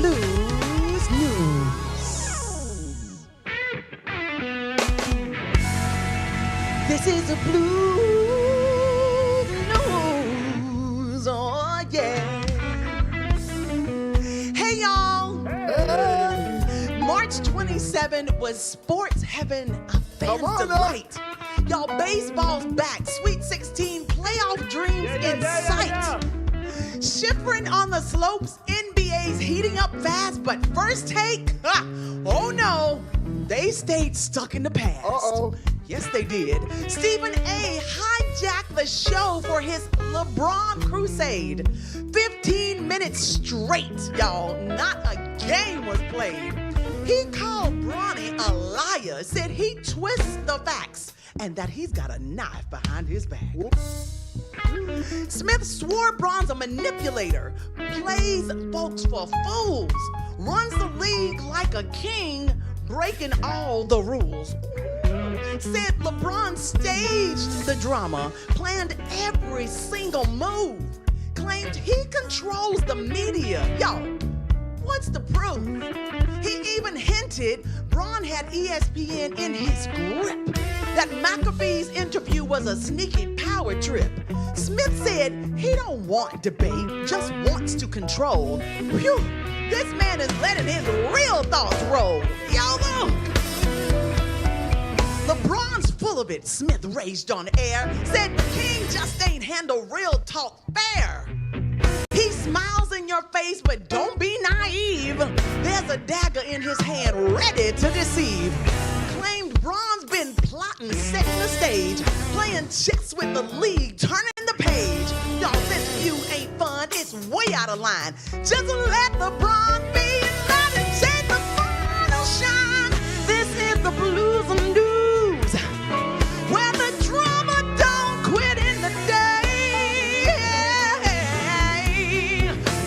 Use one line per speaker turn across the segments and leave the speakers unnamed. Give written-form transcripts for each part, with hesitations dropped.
Blues News. This is a Blues News, oh yeah. Hey y'all. Hey. March 27 was sports heaven, a fan's delight. Y'all, baseball's back. Sweet 16 playoff dreams in sight. Shivering on the slopes, NBA's heating up fast, but first take, oh no, they stayed stuck in the past. Uh-oh. Yes, they did. Stephen A. hijacked the show for his LeBron crusade. 15 minutes straight, y'all. Not a game was played. He called Bronny a liar, said he twists the facts, and that he's got a knife behind his back. Smith swore Bron's a manipulator, plays folks for fools, runs the league like a king, breaking all the rules. Said LeBron staged the drama, planned every single move, claimed he controls the media. Yo, what's the proof? He even hinted Bron had ESPN in his grip, that McAfee's interview was a sneaky power trip. Smith said he don't want debate, just wants to control. Phew, this man is letting his real thoughts roll. Yo, look. LeBron's full of it, Smith raged on air, said King just ain't handle real talk fair. He smiles in your face, but don't be naive. There's a dagger in his hand ready to deceive. Claimed Bron's been plotting, setting the stage, playing chess with the league, turning the page. Y'all, this view ain't fun, it's way out of line. Just let LeBron be and let him take the final shine. This is the Blues and News, where the drama don't quit in the day.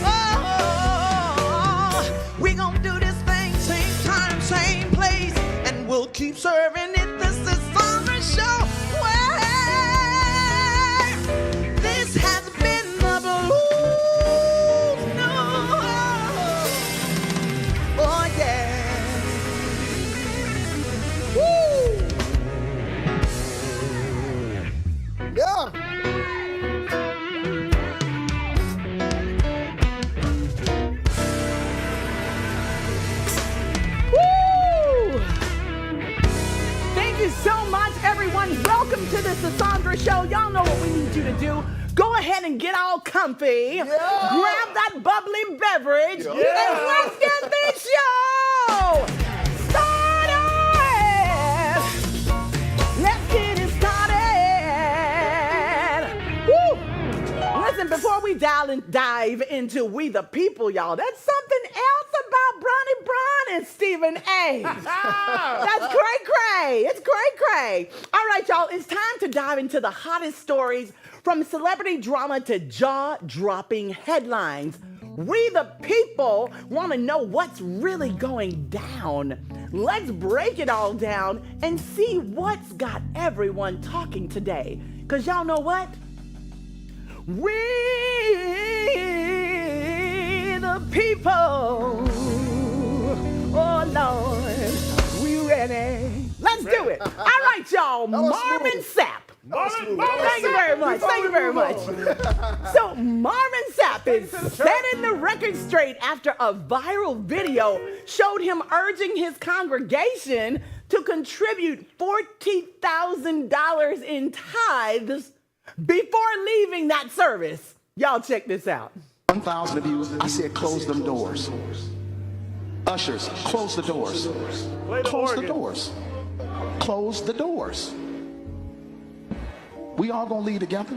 Oh, we gon' do this thing, same time, same place, and we'll keep serving it. This is on the show. This has been the Blues News. Oh yeah. Woo.
Yeah.
Woo! Thank you so much, everyone. Welcome to the Sasandra Show. Y'all know what we need you to do. Go ahead and get all comfy.
Yeah.
Grab that bubbly beverage.
Yeah.
And let's get this show started. Let's get it started. Woo! Listen, before we dive into We the People, y'all, that's something else about Bronny Bron and Stephen A. That's cray-cray. It's cray-cray. All right, y'all, it's time to dive into the hottest stories from celebrity drama to jaw-dropping headlines. We the people want to know what's really going down. Let's break it all down and see what's got everyone talking today. Because y'all know what? We the people. Oh, Lord. We ready? Let's do it. All right, y'all. Marvin Sapp. Thank you very much. Thank you very much. So Marvin Sapp is setting the record straight after a viral video showed him urging his congregation to contribute $40,000 in tithes before leaving that service. Y'all check this out.
1,000 of you, I said close them doors. Ushers, close the doors. Close the doors. Close the doors. We all gonna leave together.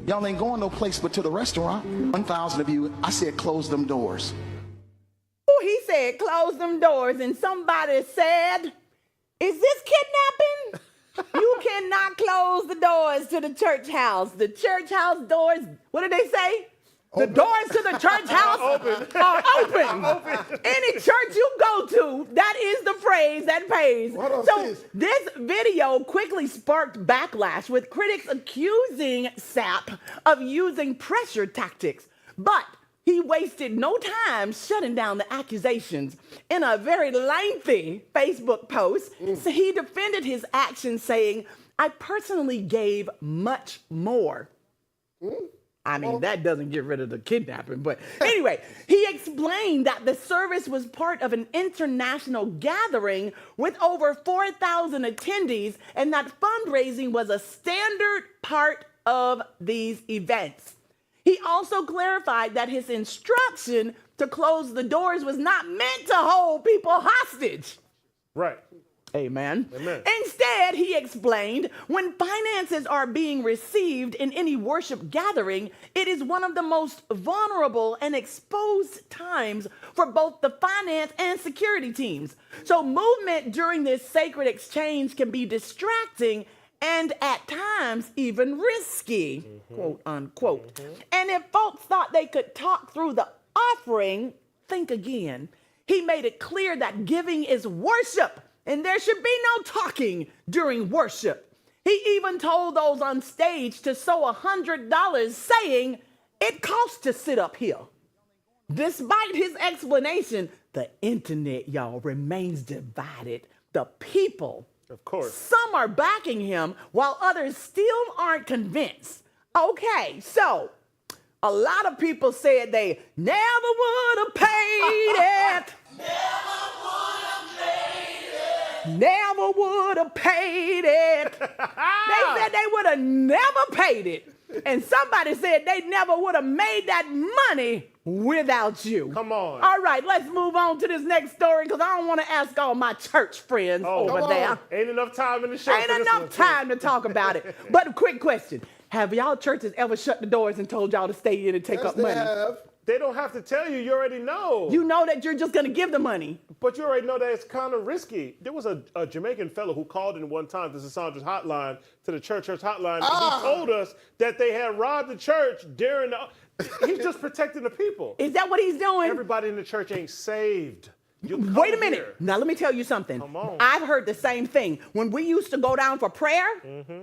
Y'all ain't going no place but to the restaurant. 1,000 of you, I said close them doors.
Oh, he said close them doors, and somebody said, is this kidnapping? You cannot close the doors to the church house. The church house doors, what did they say? Open. The doors to the church house are open. Any church you go to, that is the phrase that pays. So this video quickly sparked backlash, with critics accusing Sapp of using pressure tactics. But He wasted no time shutting down the accusations. In a very lengthy Facebook post, so he defended his actions, saying, "I personally gave much more." I mean, that doesn't get rid of the kidnapping, but anyway, he explained that the service was part of an international gathering with over 4,000 attendees and that fundraising was a standard part of these events. He also clarified that his instruction to close the doors was not meant to hold people hostage.
Right.
Amen.
Amen.
Instead, he explained, when finances are being received in any worship gathering, it is one of the most vulnerable and exposed times for both the finance and security teams. So movement during this sacred exchange can be distracting and at times even risky, quote unquote. And if folks thought they could talk through the offering, think again. He made it clear that giving is worship and there should be no talking during worship. He even told those on stage to sow $100, saying it costs to sit up here. Despite his explanation, the internet, y'all, remains divided. The people,
of course,
some are backing him while others still aren't convinced. Okay, so a lot of people said they never would have paid it. Never would have paid it. They said they would have never paid it. And somebody said they never would have made that money without you.
Come on.
All right, let's move on to this next story because I don't want to ask all my church friends over there.
Ain't enough time in the show.
Ain't enough time to talk about it. But a quick question. Have y'all churches ever shut the doors and told y'all to stay in and take up money?
Have.
They don't have to tell you. You already know.
You know that you're just going to give the money.
But you already know that it's kind of risky. There was a Jamaican fellow who called in one time to Sassandra's hotline, to the church hotline, and he told us that they had robbed the church during the... He's just protecting the people.
Is that what he's doing?
Everybody in the church ain't saved.
Wait a minute.
Here.
Now, let me tell you something.
Come on.
I've heard the same thing. When we used to go down for prayer,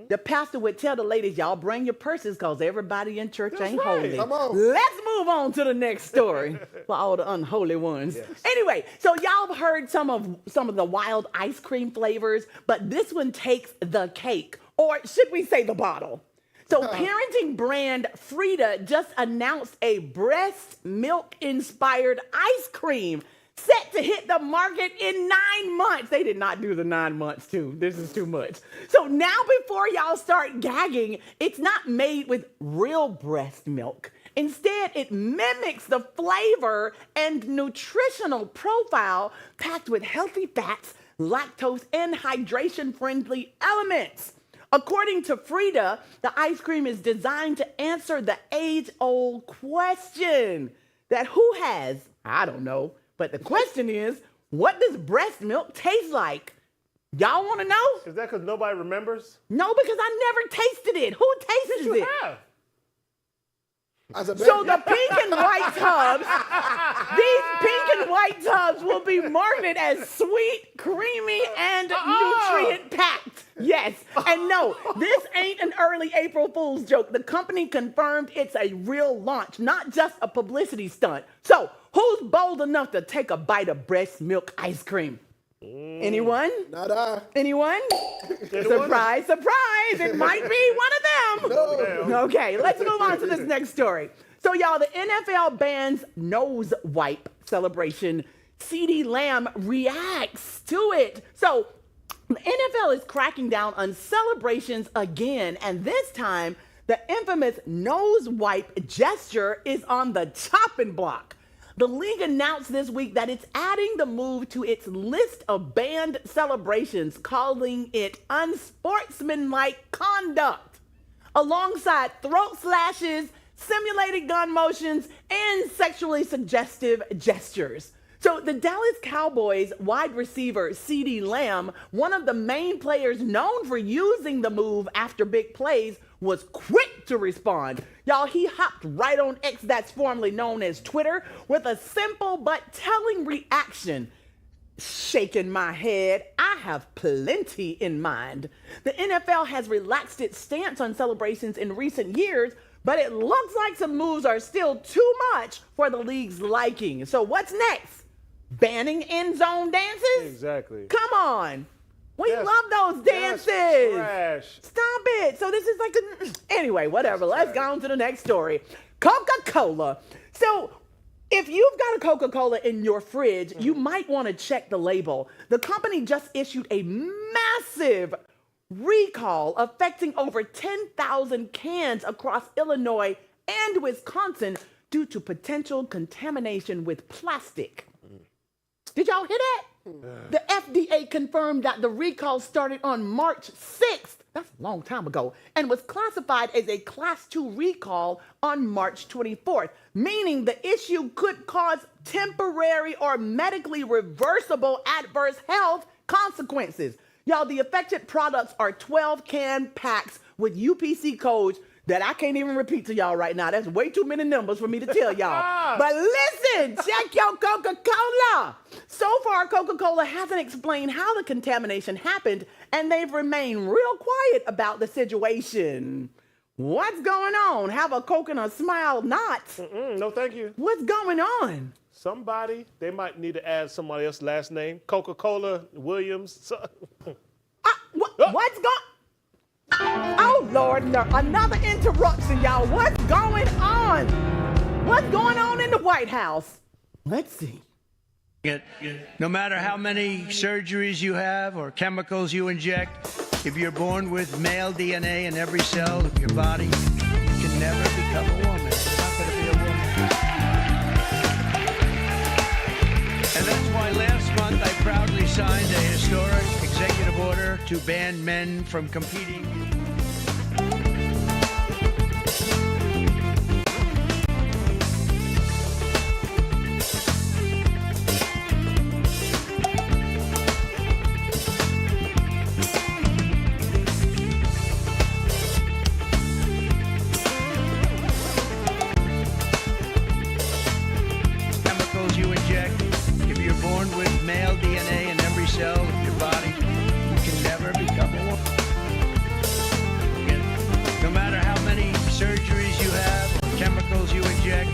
the pastor would tell the ladies, y'all bring your purses because everybody in church ain't
right.
holy.
Come on.
Let's move on to the next story for all the unholy ones.
Yes.
Anyway, so y'all have heard some of the wild ice cream flavors, but this one takes the cake, or should we say the bottle. So parenting brand Frida just announced a breast milk inspired ice cream set to hit the market in 9 months. They did not do the 9 months too. This is too much. So now before y'all start gagging, it's not made with real breast milk. Instead, it mimics the flavor and nutritional profile packed with healthy fats, lactose, and hydration-friendly elements. According to Frida, the ice cream is designed to answer the age-old question that who has, I don't know, but the question is, what does breast milk taste like? Y'all want to know?
Is that because nobody remembers?
No, because I never tasted it. Who tastes it?
You have.
As a
So
baby.
the pink and white tubs, these pink and white tubs will be marketed as sweet, creamy, and nutrient-packed. Yes, and no, this ain't an early April Fool's joke. The company confirmed it's a real launch, not just a publicity stunt. So who's bold enough to take a bite of breast milk ice cream? Anyone?
Not I.
Anyone? Surprise, surprise. It might be one of them.
No.
Okay, let's move on to this next story. So, y'all, the NFL bans nose wipe celebration. CeeDee Lamb reacts to it. So, the NFL is cracking down on celebrations again, and this time, the infamous nose wipe gesture is on the chopping block. The league announced this week that it's adding the move to its list of banned celebrations, calling it unsportsmanlike conduct, alongside throat slashes, simulated gun motions, and sexually suggestive gestures. So the Dallas Cowboys wide receiver CeeDee Lamb, one of the main players known for using the move after big plays, was quick to respond. Y'all, he hopped right on X, that's formerly known as Twitter, with a simple but telling reaction. Shaking my head, I have plenty in mind. The NFL has relaxed its stance on celebrations in recent years, But it looks like some moves are still too much for the league's liking. So what's next? Banning end zone dances?
Exactly.
Come on. We
That's-
love those dances.
that's trash.
Stop it. So this is like anyway, whatever. Let's go on to the next story. Coca-Cola. So if you've got a Coca-Cola in your fridge, you might want to check the label. The company just issued a massive recall affecting over 10,000 cans across Illinois and Wisconsin due to potential contamination with plastic. Did y'all hear that? The FDA confirmed that the recall started on March 6th, that's a long time ago, and was classified as a Class 2 recall on March 24th, meaning the issue could cause temporary or medically reversible adverse health consequences. Y'all, the affected products are 12-can packs with UPC codes that I can't even repeat to y'all right now. That's way too many numbers for me to tell y'all. But listen, check your Coca-Cola. So far, Coca-Cola hasn't explained how the contamination happened, and they've remained real quiet about the situation. What's going on? Have a Coke and a smile not?
No, thank you.
What's going on?
Somebody, they might need to add somebody else's last name. Coca-Cola, Williams.
What's going Oh, Lord, no. Another interruption, y'all. What's going on? What's going on in the White House? Let's see.
No matter how many surgeries you have or chemicals you inject, if you're born with male DNA in every cell of your body, you can never become a woman. You're not going to be a woman. And that's why last month I proudly signed a historic executive order to ban men from competing. Chemicals you inject, if you're born with male DNA in every cell of your body, you can never become a woman. No matter how many surgeries you have, or chemicals you inject,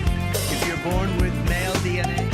if you're born with male DNA.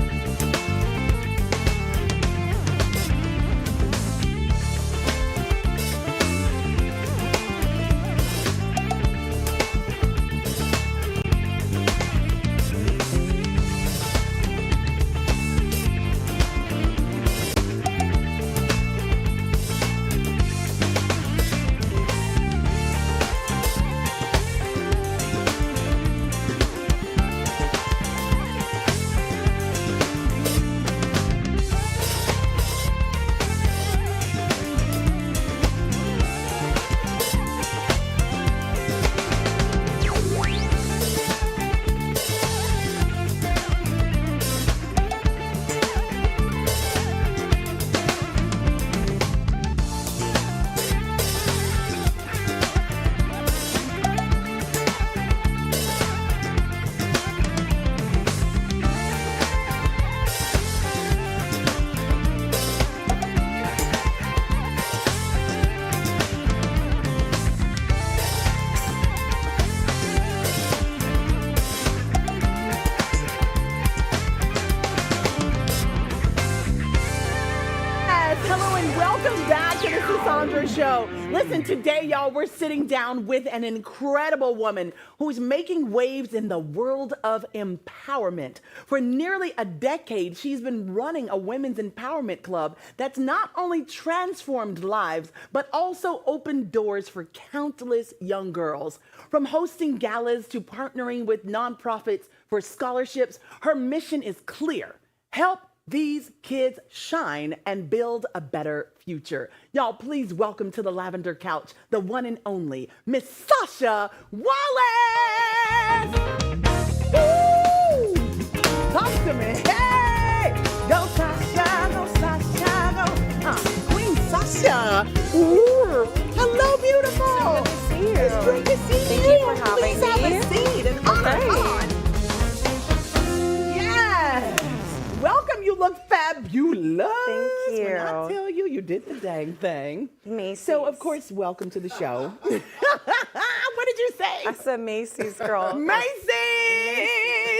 Show. Listen, today, y'all, we're sitting down with an incredible woman who's making waves in the world of empowerment. For nearly a decade, she's been running a women's empowerment club that's not only transformed lives, but also opened doors for countless young girls. From hosting galas to partnering with nonprofits for scholarships, her mission is clear: help these kids shine and build a better future. Y'all, please welcome to the Lavender Couch, the one and only Miss Sasha Wallace. Woo! Talk to me. Hey! Go Sasha, go Sasha, go. Queen Sasha. Ooh. Hello, beautiful.
Good to see you.
It's great to see
Thank
you.
you for having
Please have
me.
a seat and on. Yes. Welcome. You look fabulous.
Thank you.
When I tell you, you did the dang thing.
Macy's.
So, of course, welcome to the show. What did you say?
I said Macy's, girl.
Macy's!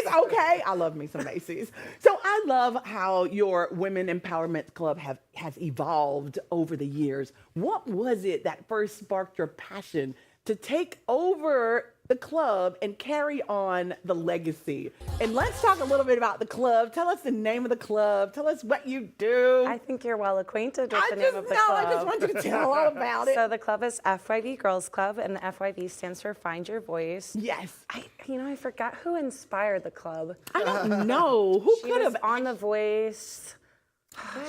Okay, I love me some Macy's. So I love how your Women Empowerment Club has evolved over the years. What was it that first sparked your passion to take over the club and carry on the legacy? And let's talk a little bit about the club. Tell us the name of the club. Tell us what you do.
I think you're well acquainted with the name of the
I
club.
just want you to tell all about it.
So the club is FYV Girls Club, and the FYV stands for Find Your Voice.
Yes.
I forgot who inspired the club.
I don't know. Who
She
could
was
have
on The Voice.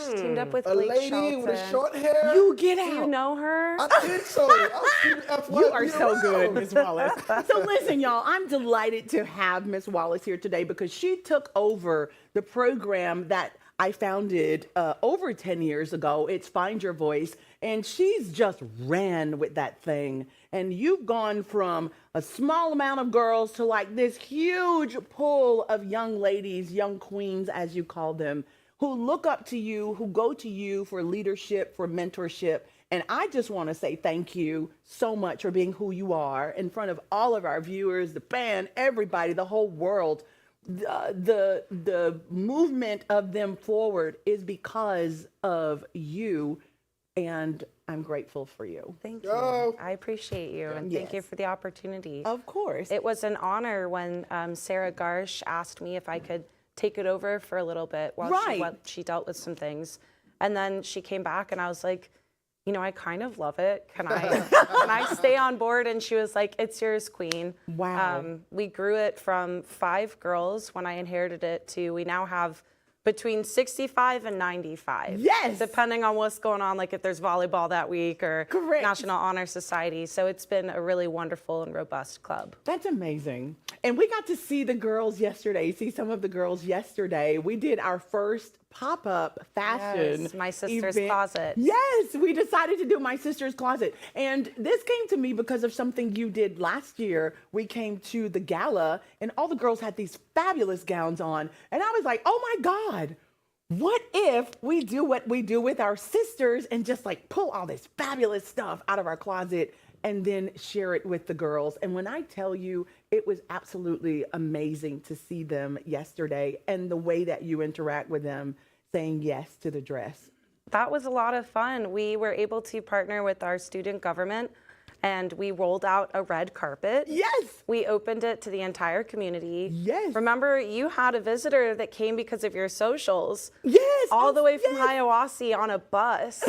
She teamed up with
A
Blake
lady
Shelton.
with the short hair.
You get out.
Do you know her?
I think so. I've seen FYP
You are so
around.
good, Miss Wallace. So listen, y'all, I'm delighted to have Miss Wallace here today because she took over the program that I founded over 10 years ago. It's Find Your Voice, and she's just ran with that thing. And you've gone from a small amount of girls to like this huge pool of young ladies, young queens, as you call them, who look up to you, who go to you for leadership, for mentorship. And I just want to say thank you so much for being who you are in front of all of our viewers, the band, everybody, the whole world. The movement of them forward is because of you, and I'm grateful for you.
Thank you. I appreciate you, and thank you
Yes.
for the opportunity.
Of course.
It was an honor when Sarah Garsh asked me if I could take it over for a little bit while she dealt with some things. And then she came back and I was like, I kind of love it. Can I stay on board? And she was like, it's yours, queen.
Wow.
We grew it from 5 girls when I inherited it to we now have between 65 and 95.
Yes.
Depending on what's going on, like if there's volleyball that week or
Correct.
National Honor Society. So it's been a really wonderful and robust club.
That's amazing. And we got to see the girls yesterday, see some of the girls yesterday. We did our first pop-up fashion
Yes, My Sister's
event.
Closet.
Yes, we decided to do My Sister's Closet. And this came to me because of something you did last year. We came to the gala and all the girls had these fabulous gowns on. And I was like, oh my God, what if we do what we do with our sisters and just like pull all this fabulous stuff out of our closet and then share it with the girls? And when I tell you, it was absolutely amazing to see them yesterday and the way that you interact with them saying yes to the dress.
That was a lot of fun. We were able to partner with our student government and we rolled out a red carpet.
Yes.
We opened it to the entire community.
Yes.
Remember, you had a visitor that came because of your socials.
Yes.
All the way from
yes.
Hiawassee on a bus.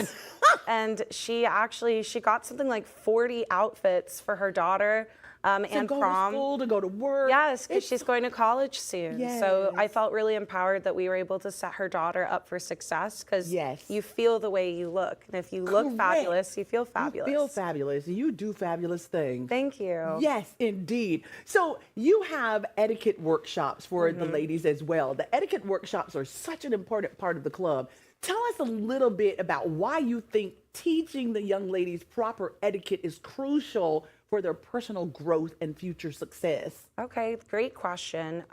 And she got something like 40 outfits for her daughter and
go
prom.
to school, to go to work.
Yes, because she's going to college soon. So I
Yes.
felt really empowered that we were able to set her daughter up for success because
Yes.
you feel the way you look. And if you look
Correct.
fabulous, you feel fabulous.
You feel fabulous. You do fabulous things.
Thank you.
Yes, indeed. So you have etiquette workshops for the ladies as well. The etiquette workshops are such an important part of the club. Tell us a little bit about why you think teaching the young ladies proper etiquette is crucial for their personal growth and future success.
Okay, great question.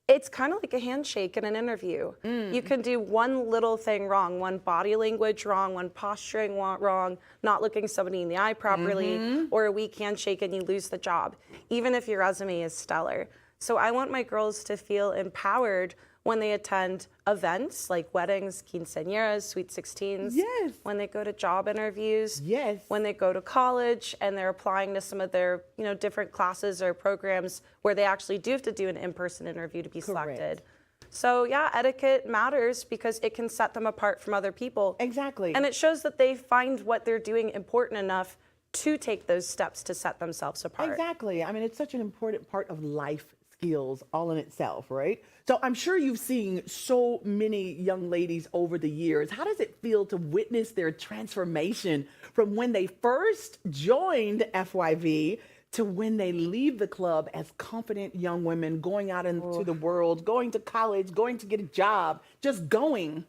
It's kind of like a handshake in an interview. You can do one little thing wrong, one body language wrong, one posturing wrong, not looking somebody in the eye properly, or a weak handshake and you lose the job, even if your resume is stellar. So I want my girls to feel empowered when they attend events like weddings, quinceañeras, sweet 16s.
Yes.
When they go to job interviews.
Yes.
When they go to college and they're applying to some of their, different classes or programs where they actually do have to do an in-person interview to be selected. So yeah, etiquette matters because it can set them apart from other people.
Exactly.
And it shows that they find what they're doing important enough to take those steps to set themselves apart.
Exactly. I mean, it's such an important part of life skills all in itself, right? So I'm sure you've seen so many young ladies over the years. How does it feel to witness their transformation from when they first joined FYV to when they leave the club as confident young women going out into the world, going to college, going to get a job, just going?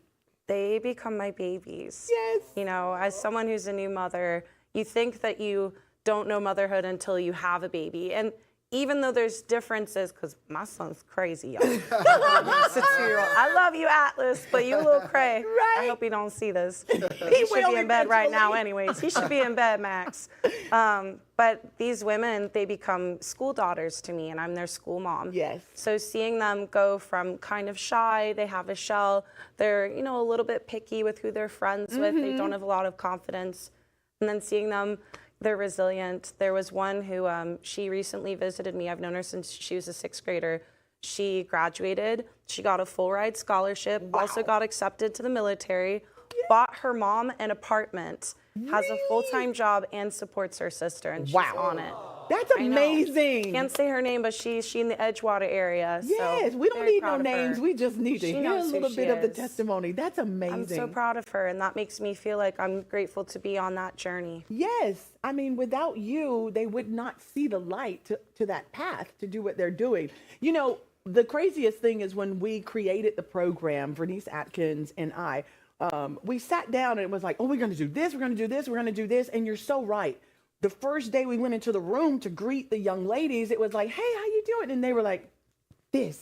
They become my babies.
Yes.
As someone who's a new mother, you think that you don't know motherhood until you have a baby. And even though there's differences, because my son's crazy, y'all. 6-year-old. I love you, Atlas, but you a little cray.
Right.
I hope he don't see this. He should be in bed right now anyways. He should be in bed, Max. But these women, they become school daughters to me, and I'm their school mom.
Yes.
So seeing them go from kind of shy, they have a shell, they're, you know, a little bit picky with who they're friends with, they don't have a lot of confidence, and then seeing them, they're resilient. There was one who, she recently visited me. I've known her since she was a 6th grader. She graduated. She got a full ride scholarship, also got accepted to the military, bought her mom an apartment, has a full-time job, and supports her sister, and she's on it.
That's amazing.
Can't say her name, but she's in the Edgewater area.
Yes,
so
we don't
very
need no
proud of her.
names. We just need to
She
hear a
knows who
little
she
bit of the
is.
testimony. That's amazing.
I'm so proud of her, and that makes me feel like I'm grateful to be on that journey.
Yes. I mean, without you, they would not see the light to that path to do what they're doing. You know, the craziest thing is when we created the program, Vernice Atkins and I, we sat down and it was like, oh, we're going to do this, we're going to do this, we're going to do this. And you're so right. The first day we went into the room to greet the young ladies, it was like, hey, how you doing? And they were like, this.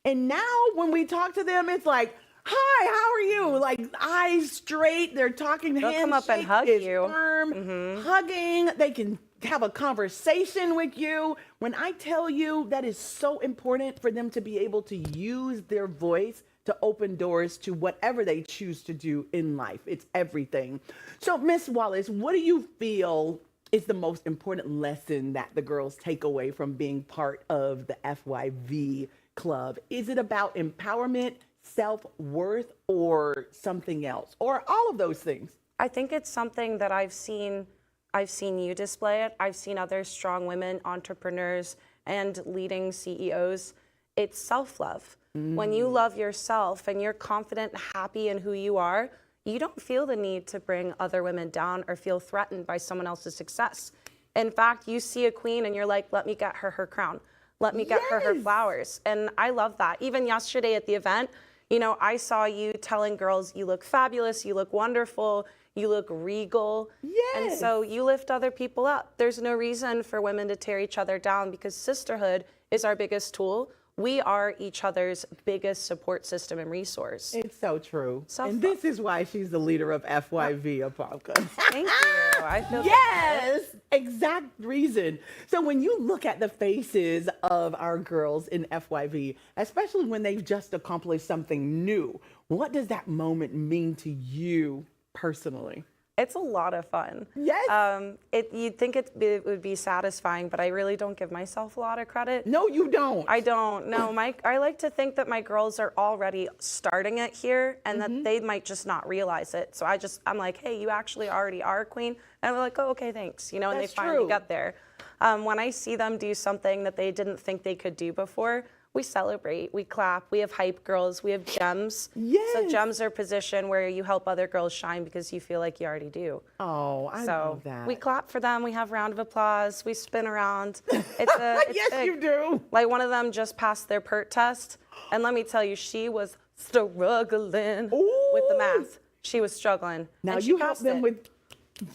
And now when we talk to them, it's like, hi, how are you? Like eyes straight. They're talking.
They'll come up and hug you.
Firm, hugging. They can have a conversation with you. When I tell you that is so important for them to be able to use their voice to open doors to whatever they choose to do in life. It's everything. So, Miss Wallace, what do you feel is the most important lesson that the girls take away from being part of the FYV club? Is it about empowerment, self-worth, or something else, or all of those things?
I think it's something that I've seen you display it. I've seen other strong women, entrepreneurs, and leading CEOs. It's self-love. When you love yourself and you're confident, happy in who you are, you don't feel the need to bring other women down or feel threatened by someone else's success. In fact, you see a queen and you're like, let me get her crown. Let me get her flowers. And I love that. Even yesterday at the event, you know, I saw you telling girls, you look fabulous, you look wonderful, you look regal. And so you lift other people up. There's no reason for women to tear each other down because sisterhood is our biggest tool. We are each other's biggest support system and resource.
It's so true.
Self-love.
And this is why she's the leader of FYV, Apolka.
Thank you. I feel
Yes, exact reason. So when you look at the faces of our girls in FYV, especially when they've just accomplished something new, what does that moment mean to you personally?
It's a lot of fun.
Yes.
You'd think it would be satisfying, but I really don't give myself a lot of credit.
No, you don't.
I don't. No, I like to think that my girls are already starting it here and that they might just not realize it. So I'm like, hey, you actually already are a queen. And they're like, oh, okay, thanks. You know, and
That's
they finally
true.
get there. When I see them do something that they didn't think they could do before, we celebrate, we clap, we have hype girls, we have gems.
Yes.
So gems are a position where you help other girls shine because you feel like you already do.
Oh, I love that.
We clap for them, we have round of applause, we spin around. It's
Yes,
big.
you do.
Like one of them just passed their PERT test. And let me tell you, she was struggling with the math. She was struggling.
Now
and she
you help
passed
them
it.
with,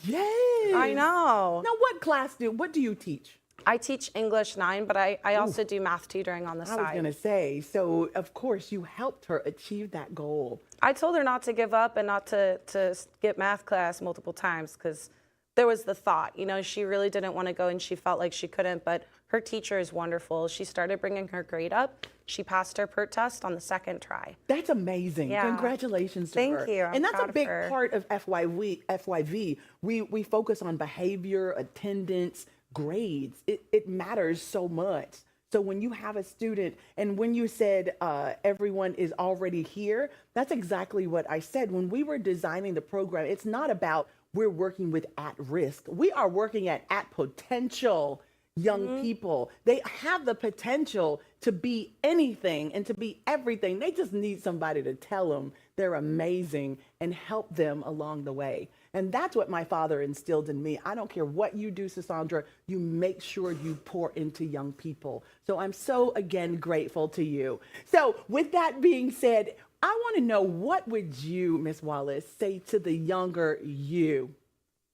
yes.
I know.
Now what do you teach?
I teach English 9, but I also do math tutoring on the
I
side.
was going to say, so of course you helped her achieve that goal.
I told her not to give up and not to skip math class multiple times because there was the thought, you know, she really didn't want to go and she felt like she couldn't, but her teacher is wonderful. She started bringing her grade up. She passed her PERT test on the 2nd try.
That's amazing.
Yeah.
Congratulations to her.
Thank you. I'm
and that's
proud
a
of
big
her.
part of FYV. We focus on behavior, attendance, grades. It matters so much. So when you have a student, and when you said everyone is already here, that's exactly what I said. When we were designing the program, it's not about we're working with at risk. We are working at potential young people. They have the potential to be anything and to be everything. They just need somebody to tell them they're amazing and help them along the way. And that's what my father instilled in me. I don't care what you do, Sasandra, you make sure you pour into young people. So I'm so, again, grateful to you. So with that being said, I want to know, what would you, Miss Wallace, say to the younger you?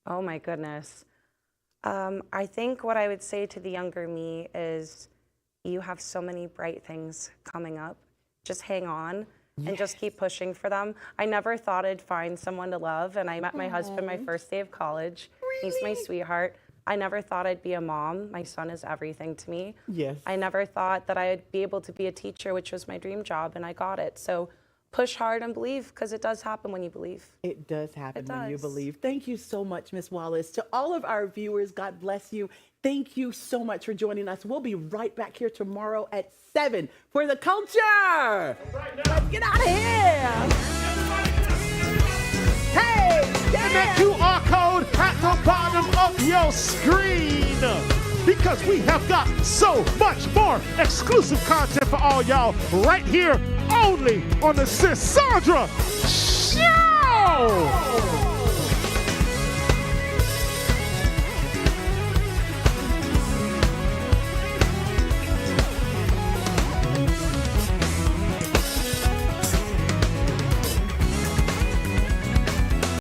Oh my goodness. I think what I would say to the younger me is you have so many bright things coming up. Just hang on and just keep pushing for them. I never thought I'd find someone to love, and I met my husband my first day of college. He's my sweetheart. I never thought I'd be a mom. My son is everything to me.
Yes.
I never thought that I'd be able to be a teacher, which was my dream job, and I got it. So push hard and believe, because it does happen when you believe.
It does happen when you
does.
believe. Thank you so much, Miss Wallace. To all of our viewers, God bless you. Thank you so much for joining us. We'll be right back here tomorrow at 7 for The Culture. Let's get out of here. Hey,
And that QR code at the bottom of your screen. Because we have got so much more exclusive content for all y'all right here only on the Sis Sandra